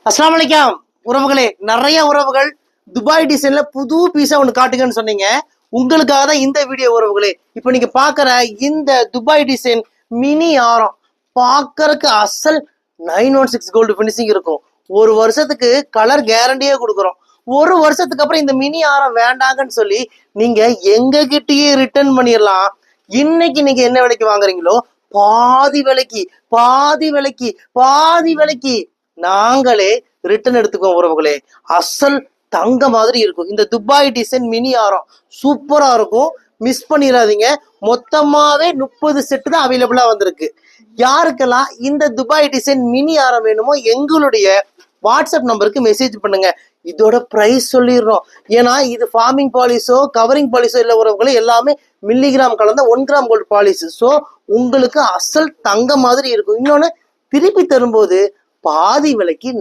அஸ்ஸலாமு அலைக்கும் உறவுகளே, நிறைய உறவுகள் துபாய் டிசைன்ல புது பீஸா ஒன்று காட்டுங்கன்னு சொன்னீங்க. உங்களுக்காக தான் இந்த வீடியோ உறவுகளே. இப்போ நீங்க பாக்குற இந்த துபாய் டிசைன் மினி ஆரம் பாக்குறதுக்கு அசல் 916 கோல்டு பினிஷிங் இருக்கும். ஒரு வருஷத்துக்கு கலர் கேரண்டியே கொடுக்குறோம். ஒரு வருஷத்துக்கு அப்புறம் இந்த மினி ஆரம் வேண்டாங்கன்னு சொல்லி நீங்க எங்க கிட்டயே ரிட்டர்ன் பண்ணிடலாம். இன்னைக்கு நீங்க என்ன விலைக்கு வாங்குறீங்களோ பாதி விலைக்கு பாதி விலைக்கு பாதி விலைக்கு நாங்களே ரிட்டர்ன் எடுத்துக்கோம் உறவுகளே. அசல் தங்க மாதிரி இருக்கும். இந்த துபாய் டிசைன் மினி ஆரம் சூப்பரா இருக்கும். மிஸ் பண்ணிடாதீங்க. மொத்தமாவே 30 செட்டு தான் அவைலபிளா வந்திருக்கு. யாருக்கெல்லாம் இந்த துபாய் டிசைன் மினி ஆரம் வேணுமோ எங்களுடைய வாட்ஸ்அப் நம்பருக்கு மெசேஜ் பண்ணுங்க. இதோட பிரைஸ் சொல்லிடுறோம். ஏன்னா இது ஃபார்மிங் பாலிஷோ கவரிங் பாலிஷோ இல்லை உறவுகளே, எல்லாமே மில்லிகிராம் கலந்த 1 கிராம் கோல்டு பாலிஷ். ஸோ உங்களுக்கு அசல் தங்க மாதிரி இருக்கும். இன்னொன்னு திருப்பி தரும்போது பாதி விலைக்கு